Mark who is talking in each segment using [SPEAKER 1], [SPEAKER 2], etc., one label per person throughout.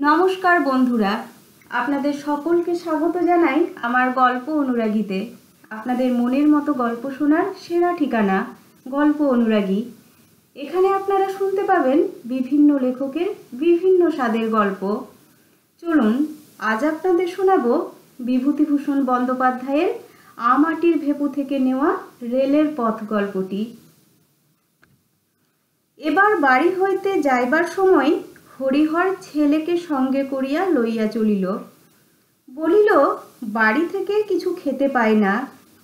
[SPEAKER 1] নমস্কার বন্ধুরা, আপনাদের সকলকে স্বাগত জানাই আমার গল্প অনুরাগীতে। আপনাদের মনের মতো গল্প শোনার সেরা ঠিকানা গল্প অনুরাগী। এখানে আপনারা শুনতে পাবেন বিভিন্ন লেখকের বিভিন্ন স্বাদের গল্প। চলুন আজ আপনাদের শোনাবো বিভূতিভূষণ বন্দ্যোপাধ্যায়ের আমাটির ভেপু থেকে নেওয়া রেলের পথ গল্পটি। এবার বাড়ি হইতে যাইবার সময় হরিহর ছেলেকে সঙ্গে করিয়া লইয়া চলিল। বলিল, বাড়ি থেকে কিছু খেতে পায় না,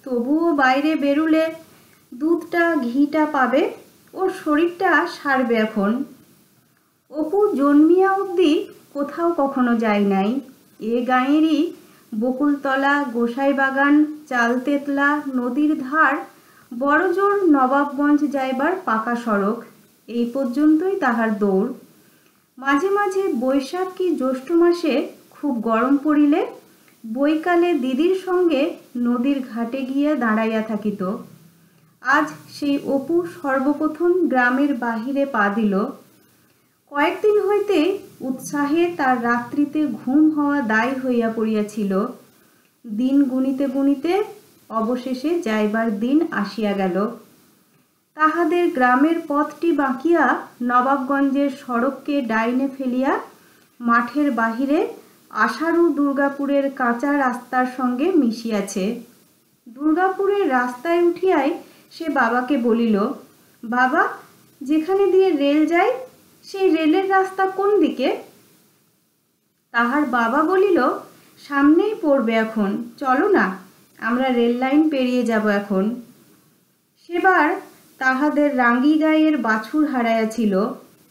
[SPEAKER 1] তবুও বাইরে বেরুলে দুধটা ঘিটা পাবে, ওর শরীরটা সারবে এখন। অপু জন্মিয়া অবধি কোথাও কখনো যায় নাই। এ গাঁয়েরই বকুলতলা, গোসাইবাগান, চালতেতলা, নদীর ধার, বড়জোর নবাবগঞ্জ যাইবার পাকা সড়ক, এই পর্যন্তই তাহার দৌড়। মাঝে মাঝে বৈশাখ কি জ্যৈষ্ঠ মাসে খুব গরম পড়িলে বৈকালে দিদির সঙ্গে নদীর ঘাটে গিয়া দাঁড়াইয়া থাকিত। আজ সেই অপু সর্বপ্রথম গ্রামের বাহিরে পা দিল। কয়েকদিন হইতে উৎসাহে তার রাত্রিতে ঘুম হওয়া দায় হইয়া পড়িয়াছিল। দিন গুনিতে গুনিতে অবশেষে যাইবার দিন আসিয়া গেল। তাহাদের গ্রামের পথটি বাঁকিয়া নবাবগঞ্জের সড়ককে ডাইনে ফেলিয়া মাঠের বাহিরে আষাঢ়ু দুর্গাপুরের কাঁচা রাস্তার সঙ্গে মিশিয়াছে। দুর্গাপুরের রাস্তায় উঠিয়াই সে বাবাকে বলিল, বাবা, যেখানে দিয়ে রেল যায় সেই রেলের রাস্তা কোন দিকে? তাহার বাবা বলিল, সামনেই পড়বে এখন, চলো না, আমরা রেল লাইন পেরিয়ে যাব এখন। সেবার তাহাদের রাঙ্গি গায়ের বাছুর হারাইয়াছিল।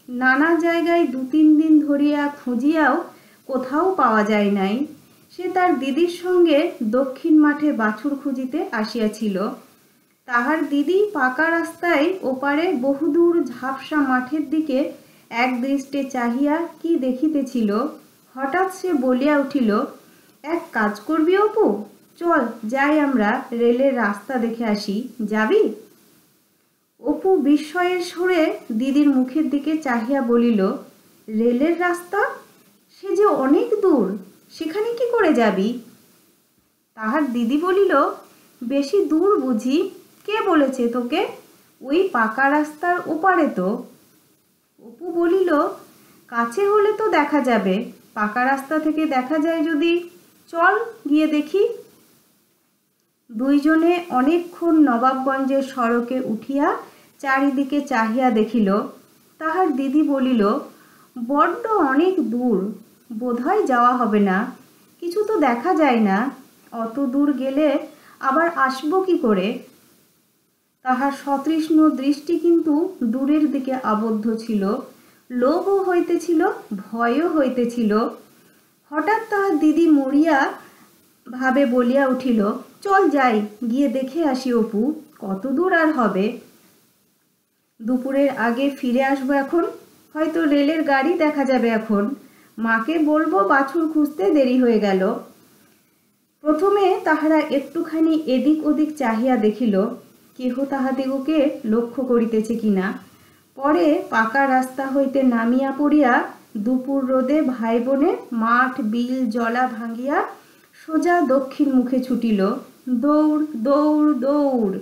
[SPEAKER 1] নানা জায়গায় 2-3 দিন ধরিয়া খুঁজিয়াও কোথাও পাওয়া যায় নাই। সে তার দিদির সঙ্গে দক্ষিণ মাঠে বাছুর খুঁজিতে আসিয়াছিল। তাহার দিদি পাকা রাস্তায় ওপারে বহুদূর ঝাপসা মাঠের দিকে এক দৃষ্টে চাহিয়া কি দেখিতেছিল। হঠাৎ সে বলিয়া উঠিল, এক কাজ করবি অপু, চল যাই আমরা রেলের রাস্তা দেখে আসি, যাবি? অপু বিস্ময়ের সুরে দিদির মুখের দিকে চাহিয়া বলিল, রেলের রাস্তা? সে যে অনেক দূর, সেখানে কি করে যাবি? তাহার দিদি বলিল, বেশি দূর বুঝি? কে বলেছে তোকে? ওই পাকা রাস্তার ওপারে তো। অপু বলিল, কাছে হলে তো দেখা যাবে, পাকা রাস্তা থেকে দেখা যায় যদি, চল গিয়ে দেখি। দুইজনে অনেকক্ষণ নবাবগঞ্জের সড়কে উঠিয়া চারিদিকে চাহিয়া দেখিল। তাহার দিদি বলিল, বড্ড অনেক দূর, বোধহয় যাওয়া হবে না, কিছু তো দেখা যায় না, অত দূর গেলে আবার আসবো কি করে? তাহার সতৃষ্ণ দৃষ্টি কিন্তু দূরের দিকে আবদ্ধ ছিল, লোভও হইতেছিল, ভয়ও হইতেছিল। হঠাৎ তাহার দিদি মরিয়া ভাবে বলিয়া উঠিল, চল যাই, গিয়ে দেখে আসি অপু, কত দূর আর হবে। দুপুরের আগে ফিরে আসবো এখন, হয়তো রেলের গাড়ি দেখা যাবে এখন। মাকে বলবো বাছুর খুঁজতে দেরি হয়ে গেল। প্রথমে তাহারা একটুখানি এদিক ওদিক চাহিয়া দেখিল, কেহ তাহাদিগকে লক্ষ্য করিতেছে কিনা। পরে পাকা রাস্তা হইতে নামিয়া পড়িয়া দুপুর রোদে ভাই বোনে মাঠ বিল জলা ভাঙিয়া সোজা দক্ষিণ মুখে ছুটিল। দৌড় দৌড় দৌড়।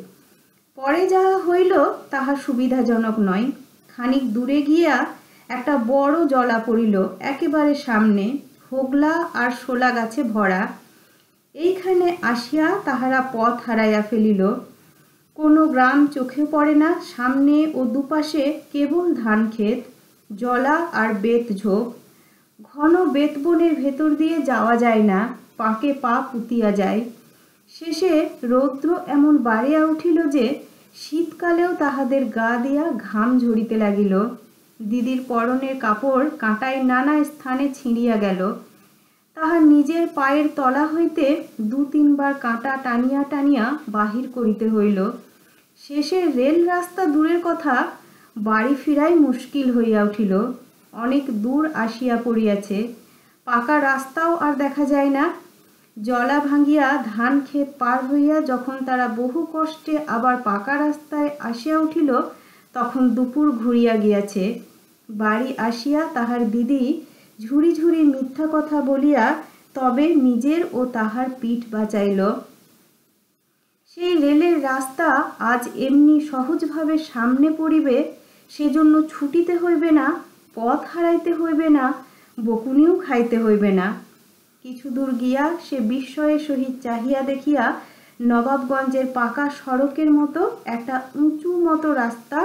[SPEAKER 1] পরে যাহা হইল তাহা সুবিধাজনক নয়। খানিক দূরে গিয়া একটা বড় জলা পড়িল একেবারে সামনে, হোগলা আর শোলা গাছে ভরা। এইখানে আসিয়া তাহারা পথ হারাইয়া ফেলিল। কোনো গ্রাম চোখে পড়ে না, সামনে ও দুপাশে কেবল ধান ক্ষেত, জলা আর বেত ঝোপ। ঘন বেত বনের ভেতর দিয়ে যাওয়া যায় না, পাকে পা পুতিয়া যায়। শেষে রৌদ্র এমন বাড়িয়া উঠিল যে শীতকালেও তাহাদের গা দিয়া ঘাম ঝরিতে লাগিল। দিদির পরনের কাপড় কাঁটায় নানা স্থানে ছিঁড়িয়া গেল। তাহার নিজের পায়ের তলা হইতে 2-3 বার কাঁটা টানিয়া টানিয়া বাহির করিতে হইল। শেষে রেল রাস্তা দূরের কথা, বাড়ি ফিরাই মুশকিল হইয়া উঠিল। অনেক দূর আসিয়া পড়িয়াছে, পাকা রাস্তাও আর দেখা যায় না। জলা ভাঙিয়া ধান ক্ষেত পার হইয়া যখন তারা বহু কষ্টে আবার পাকা রাস্তায় আসিয়া উঠিল, তখন দুপুর ঘুরিয়া গিয়াছে। বাড়ি আসিয়া তাহার দিদি ঝুড়ি ঝুড়ি মিথ্যা কথা বলিয়া তবে নিজের ও তাহার পিঠ বাঁচাইল। সেই রেলের রাস্তা আজ এমনি সহজভাবে সামনে পড়িবে, সেজন্য ছুটিতে হইবে না, পথ হারাইতে হইবে না, বকুনিও খাইতে হইবে না। কিছু দূর গিয়া সে বিস্ময়ের সহিত চাহিয়া দেখিয়া নবাবগঞ্জের পাকা সড়কের মতো একটা উঁচু মতো রাস্তা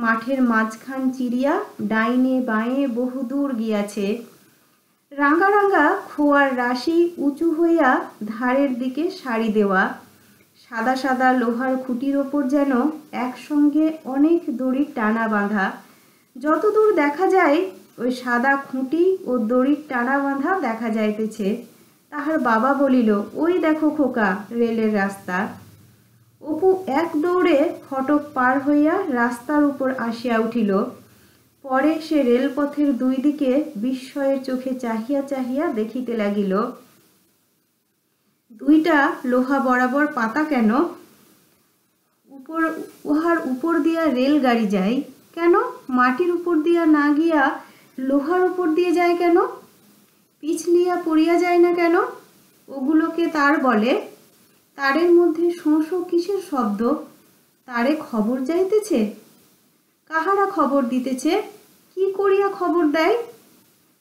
[SPEAKER 1] মাঠের মাঝখান চিরিয়া ডাইনে বাঁয়ে বহুদূর গিয়াছে। রাঙ্গা রাঙ্গা খোয়ার রাশি উঁচু হইয়া ধারের দিকে সারি দেওয়া। সাদা সাদা লোহার খুঁটির ওপর যেন একসঙ্গে অনেক দড়ির টানা বাঁধা। যতদূর দেখা যায় ওই সাদা খুঁটি ও দড়ির টানা বাঁধা দেখা যাইতেছে। তাহার বাবা বলিল, ওই দেখো খোকা, রেলের রাস্তা। অপু এক দৌড়ে ফটক পার হইয়া রাস্তার উপর আসিয়া উঠিল। পরে সে রেলপথের দুই দিকে বিস্ময়ের চোখে চাহিয়া চাহিয়া দেখিতে লাগিল। দুইটা লোহা বরাবর পাতা কেন? উহার উপর দিয়া রেলগাড়ি যায় কেন? মাটির উপর দিয়া না গিয়া লোহার উপর দিয়ে যায় কেন? পিছলিয়া পড়িয়া যায় না কেন? ওগুলোকে তার বলে। তারের মধ্যে শোঁ শোঁ কিসের শব্দ? তারে খবর যাইতেছে? কাহারা খবর দিতেছে? কি করিয়া খবর দেয়?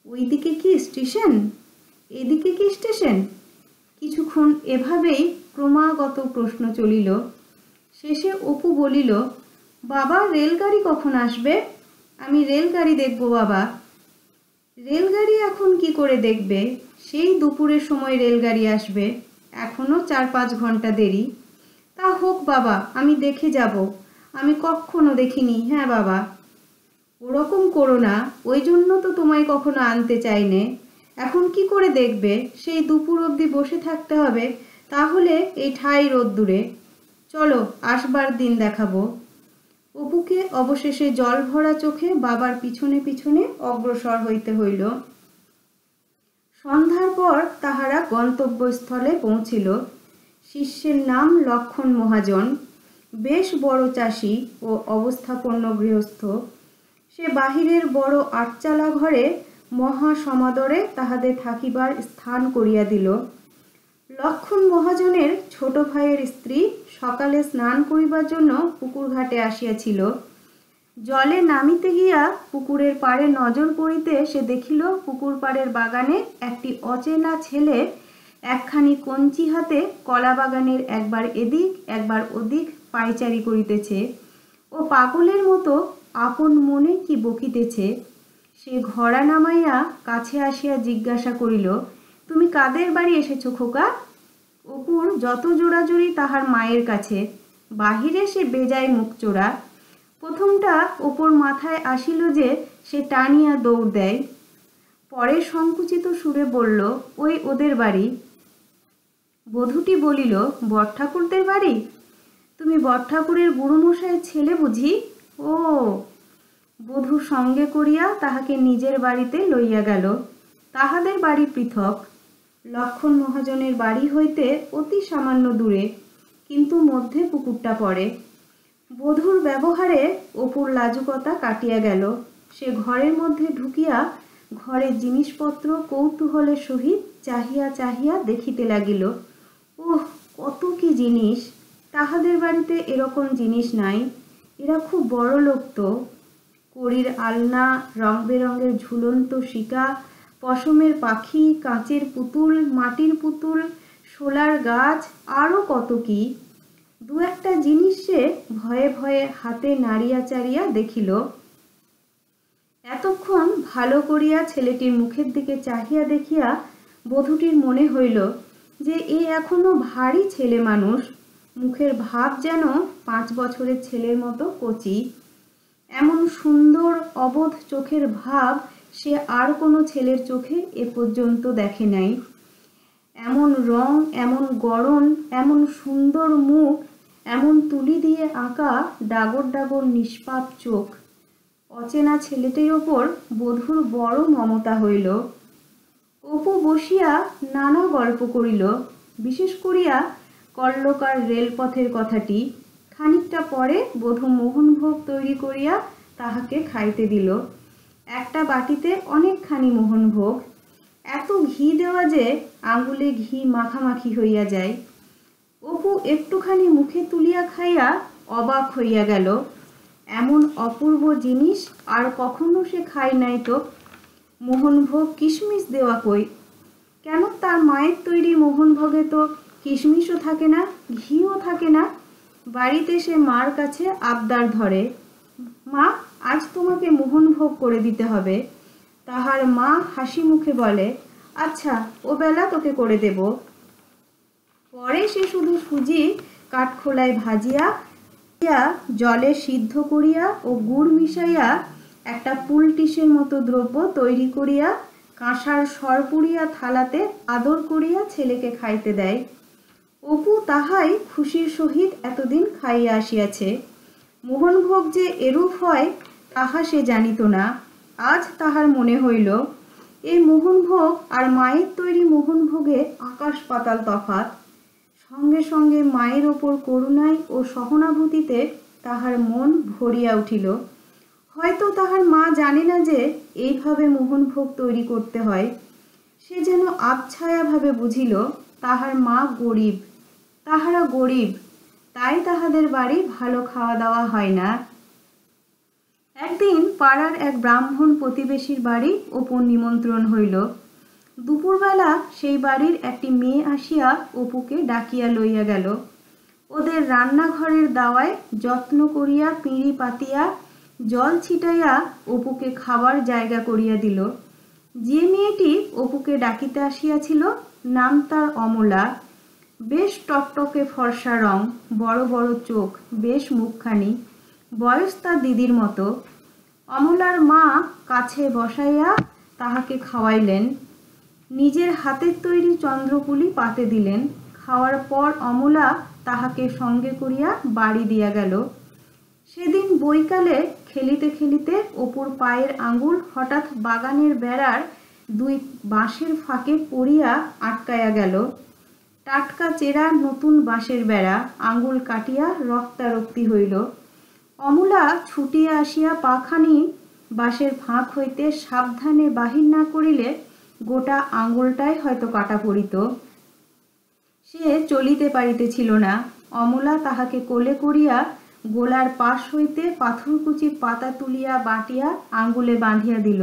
[SPEAKER 1] ওইদিকে কি স্টেশন? এদিকে কি স্টেশন? কিছুক্ষণ এভাবেই ক্রমাগত প্রশ্ন চলিল। শেষে অপু বলিল, বাবা, রেলগাড়ি কখন আসবে? আমি রেলগাড়ি দেখব বাবা। রেলগাড়ি এখন কি করে দেখবে? সেই দুপুরের সময় রেলগাড়ি আসবে, এখনো 4-5 ঘন্টা দেরি। তা হোক বাবা, আমি দেখে যাব। আমি কখনো দেখিনি। হ্যাঁ বাবা। ওরকম করো না, ওই জন্য তো তোমায় কখনো আনতে চাইনে। এখন কি করে দেখবে? সেই দুপুর অবধি বসে থাকতে হবে, তাহলে এই ঠাই রোদ্দুরে। চলো, আসবার দিন দেখাবো। অপুকে অবশেষে জল ভরা চোখে বাবার পিছনে পিছনে অগ্রসর হইতে হইল। সন্ধ্যার পর তাহারা গন্তব্যস্থলে পৌঁছিল। শিষ্যের নাম লক্ষণ মহাজন, বেশ বড় চাষি ও অবস্থাপন্ন গৃহস্থ। সে বাহিরের বড় আটচালা ঘরে মহা সমাদরে তাহাদের থাকিবার স্থান করিয়া দিল। লক্ষণ মহাজনের ছোট ভাইয়ের স্ত্রী সকালে স্নান করিবার জন্য পুকুর ঘাটে আসিয়াছিল। জলে নামিতে গিয়া পুকুরের পাড়ে নজর পড়িতে সে দেখিল পুকুর পাড়ের বাগানে একটি অচেনা ছেলে একখানি কঞ্চি হাতে কলা বাগানের একবার এদিক একবার ওদিক পায়চারি করিতেছে ও পাগলের মতো আপন মনে কি বকিতেছে। সে ঘোড়া নামাইয়া কাছে আসিয়া জিজ্ঞাসা করিল, তুমি কাদের বাড়ি এসেছ খোকা? অপুর যত জোড়াজুড়ি তাহার মায়ের কাছে। বাহিরে সে বেজায় মুখ চোরা। প্রথমটা অপুর মাথায় আসিল যে সে টানিয়া দৌড় দেয়। পরে সংকুচিত সুরে বলল, ওই ওদের বাড়ি। বধূটি বলিল, বড়ঠাকুরদের বাড়ি? তুমি বড়ঠাকুরের বুড়োমশাইয়ের ছেলে বুঝি? ও। বধূ সঙ্গে করিয়া তাহাকে নিজের বাড়িতে লইয়া গেল। তাহাদের বাড়ি পৃথক। লক্ষণ মহাজনের বাড়ি হইতে অতি সামান্য দূরে, কিন্তু মধ্যে পুকুরটা পড়ে। বধূর ব্যবহারে অপুর লাজুকতা কাটিয়া গেল। সে ঘরের মধ্যে ঢুকিয়া ঘরের জিনিসপত্র কৌতূহলের সহিত চাহিয়া চাহিয়া দেখিতে লাগিল। ওহ, কত কি জিনিস! তাহাদের বাড়িতে এরকম জিনিস নাই। এরা খুব বড় লোক তো। কড়ির আলনা, রং বেরঙের ঝুলন্ত শিকা, পশমের পাখি, কাঁচের পুতুল, মাটির পুতুল, শোলার গাছ, আরও কত কি। দু একটা জিনিস সে ভয়ে ভয়ে হাতে নাড়িয়া চাড়িয়া দেখিল। এতক্ষণ ভালো করিয়া ছেলেটির মুখের দিকে চাহিয়া দেখিয়া বধূটির মনে হইল যে এ এখনো ভারী ছেলে মানুষ। মুখের ভাব যেন 5 বছরের ছেলের মতো কচি। এমন সুন্দর অবোধ চোখের ভাব সে আর কোনো ছেলের চোখে এ পর্যন্ত দেখে নাই। এমন রং, এমন গড়ন, এমন সুন্দর মুখ, এমন তুলি দিয়ে আঁকা ডাগর ডাগর নিষ্পাপ চোখ। অচেনা ছেলেটির ওপর বধূর বড় মমতা হইল। অপু বসিয়া নানা গল্প করিল, বিশেষ করিয়া কল্লকার রেলপথের কথাটি। খানিকটা পরে বধূ মোহনভোগ তৈরি করিয়া তাহাকে খাইতে দিল। একটা বাটিতে অনেকখানি মোহনভোগ, এত ঘি দেওয়া যে আঙুলে ঘি মাখামাখি হইয়া যায়। অপু একটুখানি মুখে তুলিয়া খাইয়া অবাক হইয়া গেল। এমন অপূর্ব জিনিস আর কখনো সে খায় নাই তো। মোহনভোগ কিশমিশ দেওয়া কই? কেন তার মায়ের তৈরি মোহনভোগে তো কিশমিশও থাকে না, ঘিও থাকে না। বাড়িতে সে মার কাছে আবদার ধরে, মা আজ তোমাকে মোহনভোগ করে দিতে হবে। তাহার মা হাসি মুখে বলে, আচ্ছা ও বেলা তোকে করে দেব। পরে সে শুধু সুজি কাঠখোলায় ভাজিয়া জলে সিদ্ধ করিয়া ও গুড় মিশাইয়া একটা পুলটিসের মতো দ্রব্য তৈরি করিয়া কাঁসার সরপুরিয়া থালাতে আদর করিয়া ছেলেকে খাইতে দেয়। অপু তাহাই খুশির সহিত এতদিন খাইয়া আসিয়াছে। মোহনভোগ যে এরূপ হয় তাহা সে জানিত না। আজ তাহার মনে হইল এই মোহনভোগ আর মায়ের তৈরি মোহনভোগে আকাশ পাতাল তফাৎ। সঙ্গে সঙ্গে মায়ের ওপর করুণায় ও সহানুভূতিতে তাহার মন ভরিয়া উঠিল। হয়তো তাহার মা জানে না যে এইভাবে মোহনভোগ তৈরি করতে হয়। সে যেন আবছায়াভাবে বুঝিল তাহার মা গরিব, তাহারা গরিব, তাই তাহাদের বাড়ি ভালো খাওয়া দাওয়া হয় না। একদিন পাড়ার এক ব্রাহ্মণ প্রতিবেশীর বাড়ি অপুর নিমন্ত্রণ হইল। দুপুরবেলা সেই বাড়ির একটি মেয়ে আসিয়া অপুকে ডাকিয়া লইয়া গেল। ওদের রান্নাঘরের দাওয়ায় যত্ন করিয়া পিঁড়ি পাতিয়া জল ছিটাইয়া অপুকে খাবার জায়গা করিয়া দিল। যে মেয়েটি অপুকে ডাকিতে আসিয়াছিল নাম তার অমলা। বেশ টকটকে ফর্সা রং, বড় বড় চোখ, বেশ মুখখানি, বয়স তার দিদির মতো। অমলার মা কাছে বসাইয়া তাহাকে খাওয়াইলেন। নিজের হাতের তৈরি চন্দ্রকুলি পাতে দিলেন। খাওয়ার পর অমলা তাহাকে সঙ্গে করিয়া বাড়ি দিয়া গেল। সেদিন বৈকালে খেলিতে খেলিতে অপুর পায়ের আঙুল হঠাৎ বাগানের বেড়ার দুই বাঁশের ফাঁকে পড়িয়া আটকায়া গেল। টাটকা চেরা নতুন বাঁশের বেড়া, আঙুল কাটিয়া রক্তারক্তি হইল। অমলা ছুটিয়া আসিয়া পাখানি বাঁশের ফাঁক হইতে সাবধানে বাহির না করিলে গোটা আঙুলটাই হয়তো কাটা পড়িত। সে চলিতে পারিতেছিল না। অমলা তাহাকে কোলে করিয়া গোলার পাশ হইতে পাথরকুচি পাতা তুলিয়া বাটিয়া আঙুলে বাঁধিয়া দিল।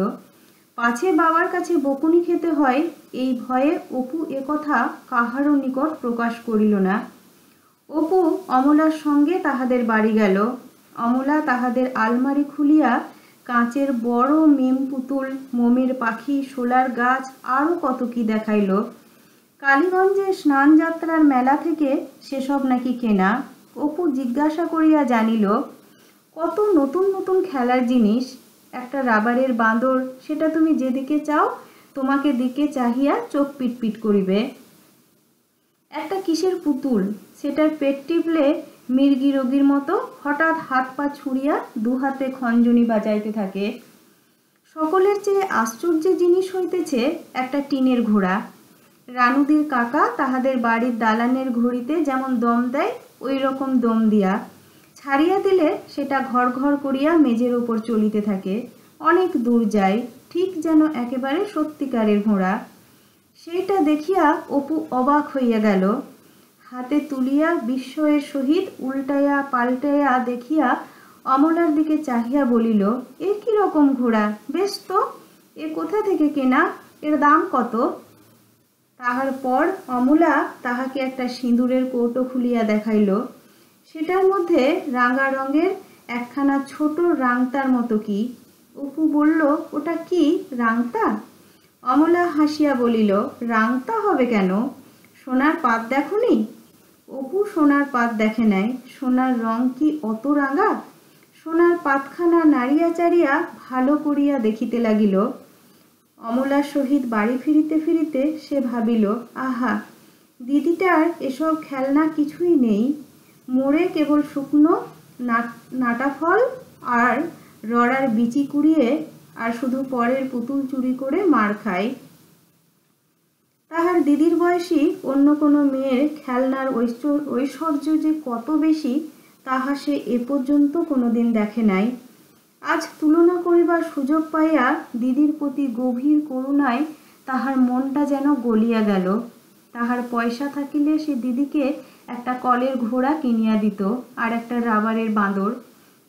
[SPEAKER 1] পাছে বাবার কাছে বকুনি খেতে হয় এই ভয়ে অপু একথা কাহারও নিকট প্রকাশ করিল না। অপু অমলার সঙ্গে তাহাদের বাড়ি গেল। অমলা তাহাদের আলমারি খুলিয়া কাঁচের বড় মেম পুতুল, মোমের পাখি, শোলার গাছ, আরও কত কি দেখাইল। কালীগঞ্জে স্নান যাত্রার মেলা থেকে সেসব নাকি কেনা। অপু জিজ্ঞাসা করিয়া জানিল কত নতুন নতুন খেলার জিনিস। একটা রাবারের বাঁদর, সেটা তুমি যেদিকে চাও তোমাকে দিকে চাহিয়া চোখ পিটপিট করিবে। একটা কিসের পুতুল, সেটার পেট টিপলে মির্গি রোগীর মতো হঠাৎ হাত পা ছুঁড়িয়া দুহাতে খঞ্জনি বাজাইতে থাকে। সকলের চেয়ে আশ্চর্যের জিনিস হইতেছে একটা টিনের ঘোড়া। রানুদির কাকা তাহাদের বাড়ির দালানের ঘড়িতে যেমন দম দেয় ওই রকম দম দিয়া ছাড়িয়া দিলে সেটা ঘর ঘর করিয়া মেঝের ওপর চলিতে থাকে, অনেক দূর যায়, ঠিক যেন একেবারে সত্যিকারের ঘোড়া। সেইটা দেখিয়া অপু অবাক হইয়া গেল। হাতে তুলিয়া বিস্ময়ের সহিত উল্টাইয়া পাল্টাইয়া দেখিয়া অমলার দিকে চাহিয়া বলিল, এ কি রকম ঘোড়া? বেশ তো, এ কোথা থেকে কেনা? এর দাম কত? তাহার পর অমলা তাহাকে একটা সিঁদুরের কৌটো খুলিয়া দেখাইল। সেটার মধ্যে রাঙা রঙের একখানা ছোট রাংতার মতো কি। অপু বলল, ওটা কি রাংতা? অমলা হাসিয়া বলিল, রাংতা হবে কেন? সোনার পাত দেখোনি? অপু সোনার পাত দেখে নাই। সোনার রং কি অত রাঙা? সোনার পাতখানা নাড়িয়া চাড়িয়া ভালো করিয়া দেখিতে লাগিল। অমলার সহিত বাড়ি ফিরিতে ফিরিতে সে ভাবিল, আহা, দিদিটার এসব খেলনা কিছুই নেই। মোড়ে কেবল শুকনো নাটা ফল আর রড়ার বিচি কুড়িয়ে আর শুধু পরের পুতুল চুরি করে মার খায়। তাহার দিদির বয়সী অন্য কোনো মেয়ের খেলনার ঐশ্বর্য যে কত বেশি তাহা সে এ পর্যন্ত কোনোদিন দেখে নাই। আজ তুলনা করিবার সুযোগ পাইয়া দিদির প্রতি গভীর করুণায় তাহার মনটা যেন গলিয়া গেল। তাহার পয়সা থাকিলে সে দিদিকে একটা কলের ঘোড়া কিনিয়া দিত আর একটা রাবারের বাঁদর।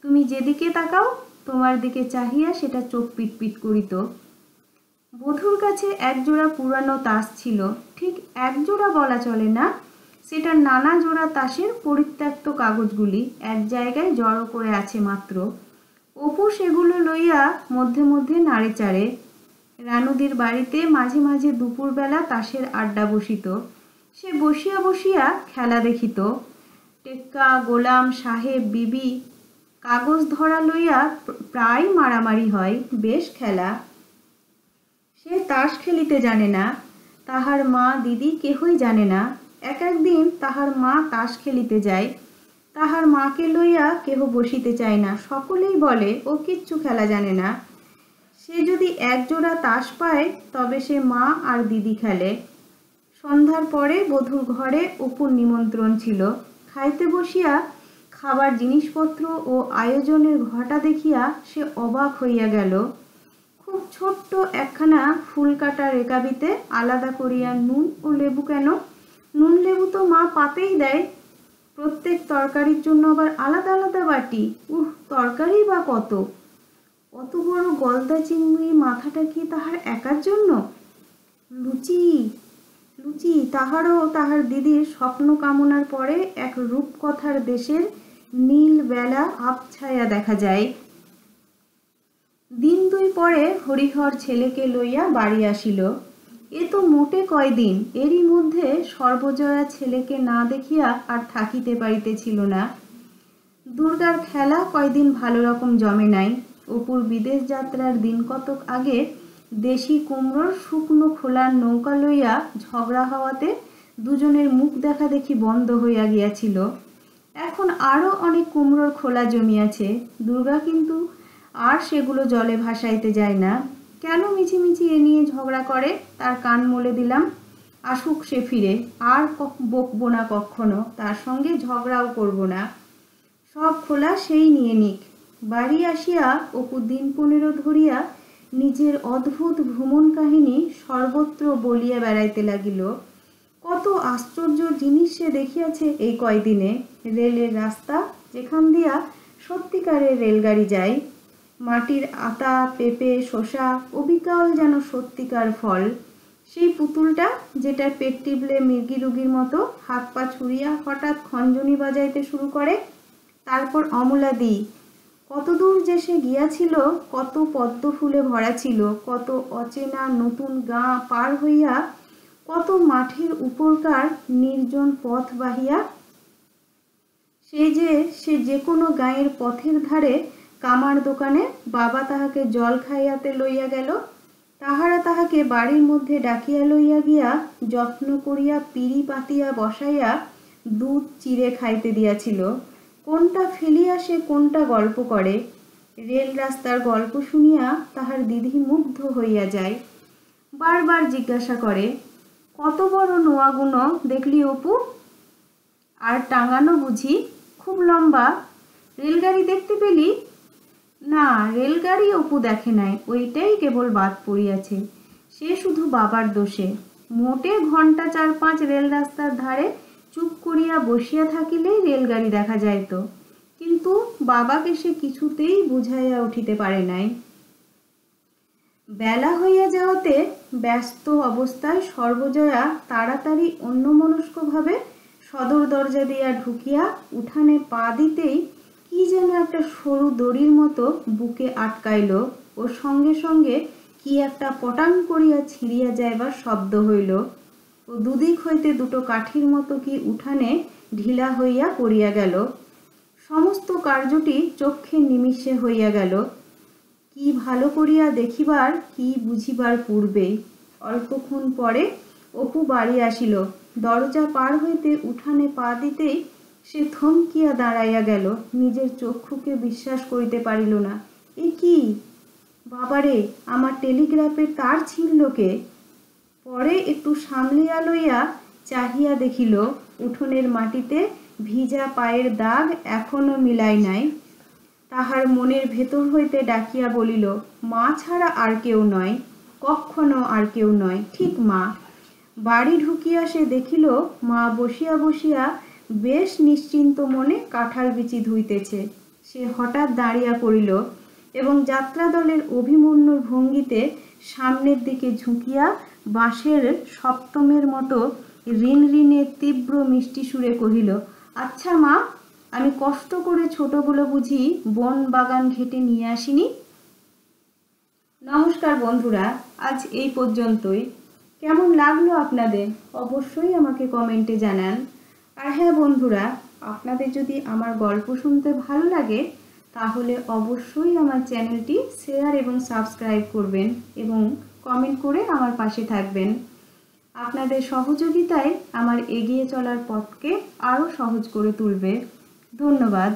[SPEAKER 1] তুমি যেদিকে তাকাও তোমার দিকে চাহিয়া সেটা চোখ পিটপিট করিত। বধূর কাছে একজোড়া পুরানো তাস ছিল, ঠিক একজোড়া বলা চলে না, সেটা নানা জোড়া তাসের পরিত্যক্ত কাগজগুলি এক জায়গায় জড়ো করে আছে মাত্র। অপু সেগুলো লইয়া মধ্যে মধ্যে নাড়ে চাড়ে। রানুদির বাড়িতে মাঝে মাঝে দুপুরবেলা তাসের আড্ডা বসিত। সে বসিয়া বসিয়া খেলা দেখিত। টেক্কা, গোলাম, সাহেব, বিবি, কাগজ ধরা লইয়া প্রায় মারামারি হয়, বেশ খেলা। সে তাস খেলিতে জানে না, তাহার মা দিদি কেহই জানে না। এক একদিন তাহার মা তাস খেলিতে যায়, তাহার মাকে লইয়া কেহ বসিতে চায় না, সকলেই বলে ও কিচ্ছু খেলা জানে না। সে যদি একজোড়া তাস পায় তবে সে মা আর দিদি খেলে। সন্ধ্যার পরে বধূর ঘরে অপুর নিমন্ত্রণ ছিল। খাইতে বসিয়া খাবার জিনিসপত্র ও আয়োজনের ঘটা দেখিয়া সে অবাক হইয়া গেল। খুব ছোট্ট একখানা ফুল কাটা রেকাবিতে আলাদা করিয়া নুন ও লেবু কেন? নুন লেবু তো মা পাতেই দেয়। প্রত্যেক তরকারির জন্য আবার আলাদা আলাদা বাটি। তরকারি বা কত! অত বড় গলদা চিংড়ি মাথাটা কি তাহার একার জন্য? লুচি, লুচি তাহারও তাহার দিদির স্বপ্ন কামনার পরে এক রূপকথার দেশের নীল বেলা আবছায়া দেখা যায়। দিন দুই পরে হরিহর ছেলেকে লইয়া বাড়ি আসিল। এ তো মোটে কয়দিন, এরই মধ্যে সর্বজয়া ছেলেকে না দেখিয়া আর থাকিতে পারিতেছিল না। দুর্গার খেলা কয়দিন ভালো রকম জমে নাই। অপুর বিদেশ যাত্রার দিন কতক আগে দেশি কুমড়োর শুকনো খোলার নৌকা লইয়া ঝগড়া হওয়াতে দুজনের মুখ দেখা দেখি বন্ধ হইয়া গিয়াছিল। এখন আরও অনেক কুমড়োর খোলা জমিয়াছে। দুর্গা কিন্তু আর সেগুলো জলে ভাসাইতে যায় না। কেন মিছিমিছি এ নিয়ে ঝগড়া করে তার কান মলে দিলাম। আসুক সে ফিরে, আর বকবো না কখনো, তার সঙ্গে ঝগড়াও করব না। সব খোলা সেই নিয়ে নিক। বাড়ি আসিয়া অপু দিন 15 ধরিয়া নিজের অদ্ভুত ভ্রমণ কাহিনী সর্বত্র বলিয়া বেড়াইতে লাগিল। কত আশ্চর্য জিনিস সে দেখিয়াছে এই কয়দিনে। রেলের রাস্তা, যেখান দিয়া সত্যিকারের রেলগাড়ি যায়। মাটির আতা, পেঁপে, শসা অবিকল যেন সত্যিকার ফল। সেই পুতুলটা যেটার পেট টিপলে মির্গি রুগীর মতো হাত পা ছুড়িয়া হঠাৎ খঞ্জনি বাজাইতে শুরু করে, তারপর অমলাদি, কতদূর যে সে গিয়াছিল, কত পদ্ম ফুলে ভরা ছিল, কত অচেনা নতুন গাঁ পার হইয়া, কত মাঠের উপরকার নির্জন পথ বাহিয়া। সে যে কোনো গাঁয়ের পথের ধারে কামার দোকানে বাবা তাহাকে জল খাইয়াতে লইয়া গেল। তাহারা তাহাকে বাড়ির মধ্যে ডাকিয়া লইয়া গিয়া যত্ন করিয়া পিঁড়ি পাতিয়া বসাইয়া দুধ চিড়ে খাইতে দিয়াছিল। কোনটা ফেলিয়া সে কোনটা গল্প করে। রেল রাস্তার গল্প শুনিয়া তাহার দিদি মুগ্ধ হইয়া যায়। বারবার জিজ্ঞাসা করে, কত বড় নোয়াগুনো দেখলি অপু? আর টাঙানো বুঝি খুব লম্বা? রেলগাড়ি দেখতে পেলি? না, রেলগাড়ি অপু দেখে নাই, ওইটাই কেবল বাদ পড়িয়াছে। সে শুধু বাবার দোষে। মোটে ঘন্টা 4-5 রেল রাস্তার ধারে চুপ করিয়া বসিয়া থাকিলেই রেলগাড়ি দেখা যাইত, কিন্তু বাবাকে সে কিছুতেই বুঝাইয়া উঠিতে পারে নাই। বেলা হইয়া যাওয়াতে ব্যস্ত অবস্থায় সর্বজয়া তাড়াতাড়ি অন্যমনস্কভাবে সদর দরজা দিয়া ঢুকিয়া উঠানে পা দিতেই কি যেন একটা সরু দড়ির মতো বুকে আটকাইল ও সঙ্গে সঙ্গে কি একটা পটাং করিয়া ছিঁড়িয়া যাইবার শব্দ হইল ও দুদিক হইতে দুটো কাঠির মতো কি উঠানে ঢিলা হইয়া পড়িয়া গেল। সমস্ত কার্যটি চক্ষে নিমিষে হইয়া গেল। কি ভালো করিয়া দেখিবার কি বুঝিবার পূর্বেই। অল্পক্ষণ পরে অপু বাড়ি আসিল। দরজা পার হইতে উঠানে পা দিতেই সে থমকিয়া দাঁড়াইয়া গেল। নিজের চক্ষুকে বিশ্বাস করিতে পারিল না। এ কি বাবারে, আমার টেলিগ্রাফের তার ছিঁড়ল কে? পরে একটু সামলিয়া লইয়া চাহিয়া দেখিল উঠোনের মাটিতে ভিজা পায়ের দাগ এখনো মিলাই নাই। তাহার মনের ভেতর হইতে ডাকিয়া বলিল, মা ছাড়া আর কেউ নয়, কখনো আর কেউ নয়, ঠিক মা। বাড়ি ঢুকিয়া সে দেখিল মা বসিয়া বসিয়া বেশ নিশ্চিন্ত মনে কাঁঠাল বিচি ধুইতেছে। সে হঠাৎ দাঁড়িয়া পড়িল এবং যাত্রা দলের অভিমন্যুর ভঙ্গিতে সামনের দিকে ঝুঁকিয়া বাঁশের সপ্তমের মতো ঋণ ঋণে তীব্র মিষ্টি সুরে কহিল, আচ্ছা মা, আমি কষ্ট করে ছোটগুলো বুঝি বন বাগান ঘেটে নিয়ে আসিনি? নমস্কার বন্ধুরা, আজ এই পর্যন্তই। কেমন লাগলো আপনাদের অবশ্যই আমাকে কমেন্টে জানান। আর হ্যাঁ বন্ধুরা, আপনাদের যদি আমার গল্প শুনতে ভালো লাগে তাহলে অবশ্যই আমার চ্যানেলটি শেয়ার এবং সাবস্ক্রাইব করবেন এবং কমেন্ট করে আমার পাশে থাকবেন। আপনাদের সহযোগিতায় আমার এগিয়ে চলার পথকে আরও সহজ করে তুলবে। ধন্যবাদ।